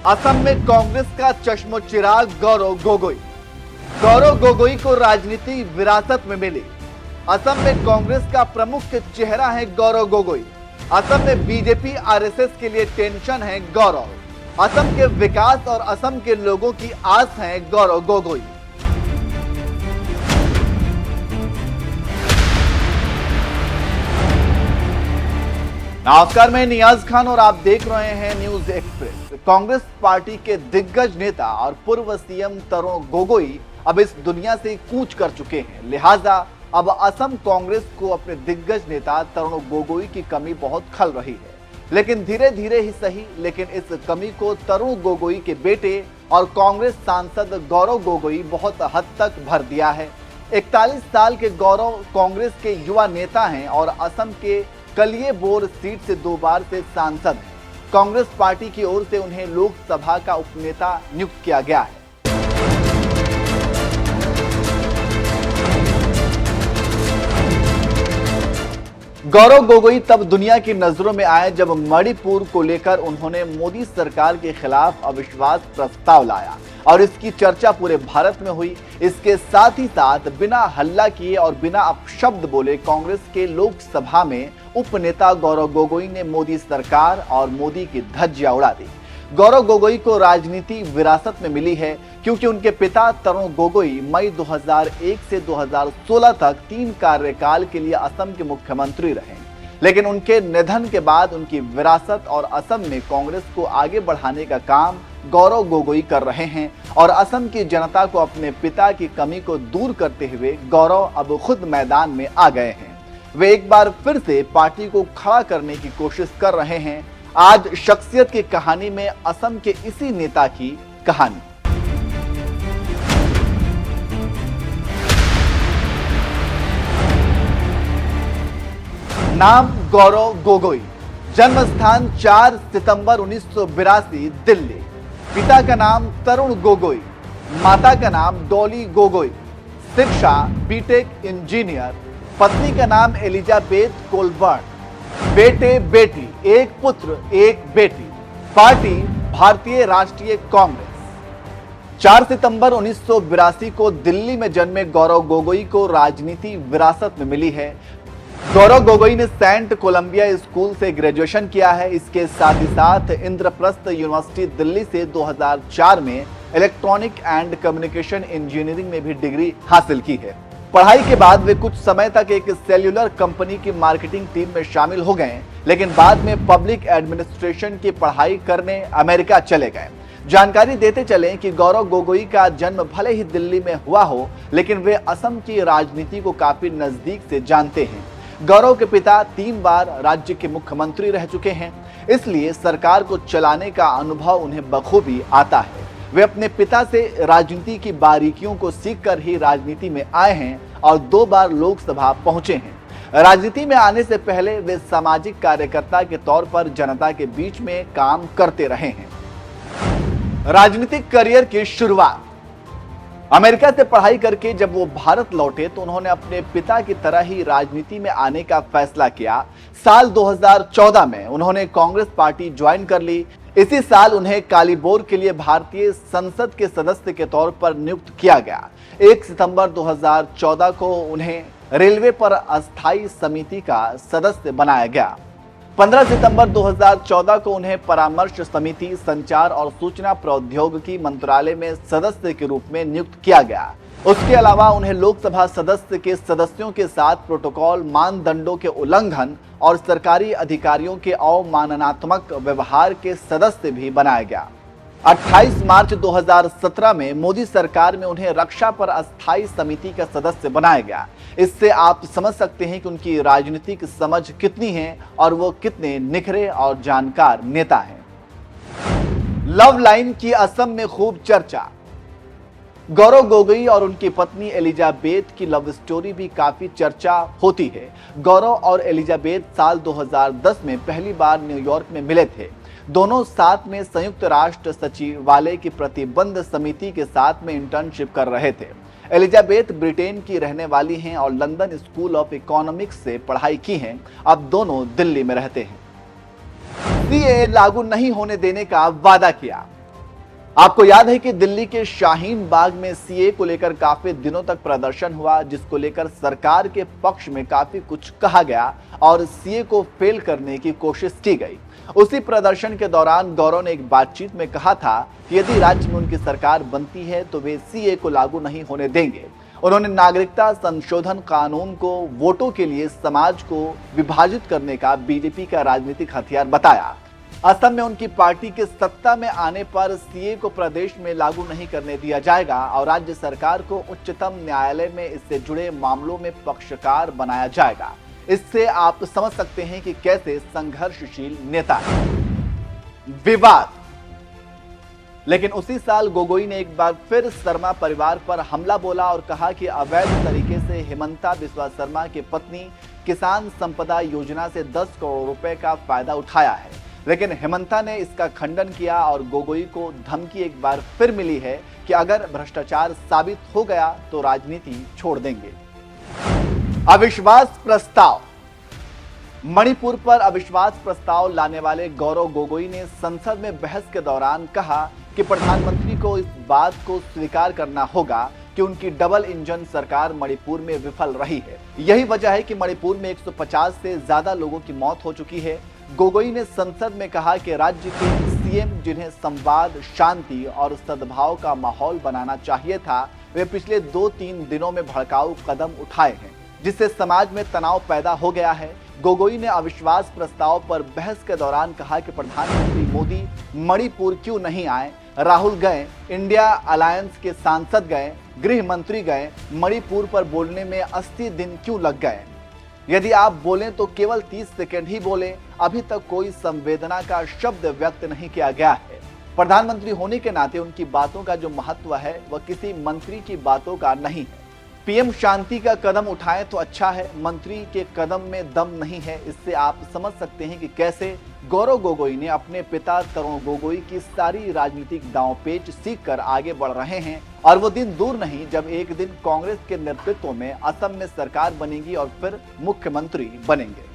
असम में कांग्रेस का चश्मोचिराग गौरव गोगोई। गौरव गोगोई को राजनीति विरासत में मिली। असम में कांग्रेस का प्रमुख चेहरा है गौरव गोगोई। असम में बीजेपी आरएसएस के लिए टेंशन है गौरव। असम के विकास और असम के लोगों की आस है गौरव गोगोई। नमस्कार, मैं नियाज खान और आप देख रहे हैं न्यूज एक्सप्रेस। कांग्रेस पार्टी के दिग्गज नेता और पूर्व सीएम तरुण गोगोई अब इस दुनिया से कूच कर चुके हैं, लिहाजा अब असम कांग्रेस को अपने दिग्गज नेता तरुण गोगोई की कमी बहुत खल रही है। लेकिन धीरे धीरे ही सही, लेकिन इस कमी को तरुण गोगोई के बेटे और कांग्रेस सांसद गौरव गोगोई बहुत हद तक भर दिया है। 41 साल के गौरव कांग्रेस के युवा नेता हैं और असम के कलियबोर सीट से 2 बार से सांसद हैं। कांग्रेस पार्टी की ओर से उन्हें लोकसभा का उपनेता नियुक्त किया गया है। गौरव गोगोई तब दुनिया की नजरों में आए जब मणिपुर को लेकर उन्होंने मोदी सरकार के खिलाफ अविश्वास प्रस्ताव लाया और इसकी चर्चा पूरे भारत में हुई। इसके साथ ही साथ बिना हल्ला किए और बिना अपशब्द बोले कांग्रेस के लोकसभा में उपनेता गौरव गोगोई ने मोदी सरकार और मोदी की धज्जियां उड़ा दी। गौरव गोगोई को राजनीति विरासत में मिली है क्योंकि उनके पिता तरुण गोगोई मई 2001 से 2016 तक 3 कार्यकाल के लिए असम के मुख्यमंत्री रहे। लेकिन उनके निधन के बाद उनकी विरासत और असम में कांग्रेस को आगे बढ़ाने का काम गौरव गोगोई कर रहे हैं और असम की जनता को अपने पिता की कमी को दूर करते हुए गौरव अब खुद मैदान में आ गए हैं। वे एक बार फिर से पार्टी को खड़ा करने की कोशिश कर रहे हैं। आज शख्सियत की कहानी में असम के इसी नेता की कहानी। नाम गौरव गोगोई, जन्म स्थान 4 सितंबर 1982 दिल्ली। पिता का नाम तरुण गोगोई, माता का नाम डॉली गोगोई। शिक्षा बीटेक इंजीनियर। पत्नी का नाम एलिजाबेथ कोलबर्न। बेटे बेटी, एक पुत्र एक बेटी। पार्टी भारतीय राष्ट्रीय कांग्रेस। 4 सितंबर 1982 को दिल्ली में जन्मे गौरव गोगोई को राजनीति विरासत में मिली है। गौरव गोगोई ने सेंट कोलंबिया स्कूल से ग्रेजुएशन किया है। इसके साथ ही साथ इंद्रप्रस्थ यूनिवर्सिटी दिल्ली से 2004 में इलेक्ट्रॉनिक एंड कम्युनिकेशन इंजीनियरिंग में भी डिग्री हासिल की है। पढ़ाई के बाद वे कुछ समय तक एक सेल्यूलर कंपनी की मार्केटिंग टीम में शामिल हो गए, लेकिन बाद में पब्लिक एडमिनिस्ट्रेशन की पढ़ाई करने अमेरिका चले गए। जानकारी देते चलें कि गौरव गोगोई का जन्म भले ही दिल्ली में हुआ हो, लेकिन वे असम की राजनीति को काफी नजदीक से जानते हैं। गौरव के पिता 3 बार राज्य के मुख्यमंत्री रह चुके हैं, इसलिए सरकार को चलाने का अनुभव उन्हें बखूबी आता है। वे अपने पिता से राजनीति की बारीकियों को सीखकर ही राजनीति में आए हैं और 2 बार लोकसभा पहुंचे हैं। राजनीति में आने से पहले वे सामाजिक कार्यकर्ता के तौर पर जनता के बीच में काम करते रहे हैं। राजनीतिक करियर की शुरुआत। अमेरिका से पढ़ाई करके जब वो भारत लौटे तो उन्होंने अपने पिता की तरह ही राजनीति में आने का फैसला किया। साल 2014 में उन्होंने कांग्रेस पार्टी ज्वाइन कर ली। इसी साल उन्हें कालीबोर के लिए भारतीय संसद के सदस्य के तौर पर नियुक्त किया गया। 1 सितंबर 2014 को उन्हें रेलवे पर अस्थायी समिति का सदस्य बनाया गया। 15 सितंबर 2014 को उन्हें परामर्श समिति, संचार और सूचना प्रौद्योगिकी मंत्रालय में सदस्य के रूप में नियुक्त किया गया। उसके अलावा उन्हें लोकसभा सदस्य के सदस्यों के साथ प्रोटोकॉल, मानदंडों के उल्लंघन और सरकारी अधिकारियों के अवमाननात्मक व्यवहार के सदस्य भी बनाया गया। 28 मार्च 2017 में मोदी सरकार में उन्हें रक्षा पर अस्थायी समिति का सदस्य बनाया गया। इससे आप समझ सकते हैं कि उनकी राजनीतिक समझ कितनी है और वो कितने निखरे और जानकार नेता हैं। लव लाइन की असम में खूब चर्चा। गौरव गोगोई और उनकी पत्नी एलिजाबेथ की लव स्टोरी भी काफी चर्चा होती है। गौरव और एलिजाबेथ साल 2010 में पहली बार न्यूयॉर्क में मिले थे। दोनों साथ में संयुक्त राष्ट्र सचिवालय की प्रतिबंध समिति के साथ में इंटर्नशिप कर रहे थे। एलिजाबेथ ब्रिटेन की रहने वाली हैं और लंदन स्कूल ऑफ इकोनॉमिक्स से पढ़ाई की हैं। अब दोनों दिल्ली में रहते हैं। सीएए लागू नहीं होने देने का वादा किया। आपको याद है कि दिल्ली के शाहीन बाग में सीए को लेकर काफी दिनों तक प्रदर्शन हुआ, जिसको लेकर सरकार के पक्ष में काफी कुछ कहा गया और सीए को फेल करने की कोशिश की गई। उसी प्रदर्शन के दौरान गौरव ने एक बातचीत में कहा था कि यदि राज्य में उनकी सरकार बनती है तो वे सीए को लागू नहीं होने देंगे। उन्होंने नागरिकता संशोधन कानून को वोटों के लिए समाज को विभाजित करने का बीजेपी का राजनीतिक हथियार बताया। असम में उनकी पार्टी के सत्ता में आने पर सीए को प्रदेश में लागू नहीं करने दिया जाएगा और राज्य सरकार को उच्चतम न्यायालय में इससे जुड़े मामलों में पक्षकार बनाया जाएगा। इससे आप समझ सकते हैं कि कैसे संघर्षशील नेता है। विवाद। लेकिन उसी साल गोगोई ने एक बार फिर शर्मा परिवार पर हमला बोला और कहा कि अवैध तरीके से हेमंता बिस्वा शर्मा की पत्नी किसान संपदा योजना से 10 करोड़ रुपए का फायदा उठाया है। लेकिन हेमंता ने इसका खंडन किया और गोगोई को धमकी एक बार फिर मिली है कि अगर भ्रष्टाचार साबित हो गया तो राजनीति छोड़ देंगे। अविश्वास प्रस्ताव। मणिपुर पर अविश्वास प्रस्ताव लाने वाले गौरव गोगोई ने संसद में बहस के दौरान कहा कि प्रधानमंत्री को इस बात को स्वीकार करना होगा कि उनकी डबल इंजन सरकार मणिपुर में विफल रही है। यही वजह है कि मणिपुर में 150 से ज्यादा लोगों की मौत हो चुकी है। गोगोई ने संसद में कहा कि राज्य के सीएम जिन्हें संवाद, शांति और सद्भाव का माहौल बनाना चाहिए था, वे पिछले 2-3 दिनों में भड़काऊ कदम उठाए हैं, जिससे समाज में तनाव पैदा हो गया है। गोगोई ने अविश्वास प्रस्ताव पर बहस के दौरान कहा कि प्रधानमंत्री मोदी मणिपुर क्यों नहीं आए, राहुल गए, इंडिया अलायंस के सांसद गए, गृह मंत्री गए, मणिपुर पर बोलने में 80 दिन क्यों लग गए। यदि आप बोलें तो केवल 30 सेकंड ही बोले, अभी तक कोई संवेदना का शब्द व्यक्त नहीं किया गया है। प्रधानमंत्री होने के नाते उनकी बातों का जो महत्व है वह किसी मंत्री की बातों का नहीं है। पीएम शांति का कदम उठाएं तो अच्छा है, मंत्री के कदम में दम नहीं है। इससे आप समझ सकते हैं कि कैसे गौरव गोगोई ने अपने पिता तरुण गोगोई की सारी राजनीतिक दांवपेच सीख कर आगे बढ़ रहे हैं और वो दिन दूर नहीं जब एक दिन कांग्रेस के नेतृत्व में असम में सरकार बनेगी और फिर मुख्यमंत्री बनेंगे।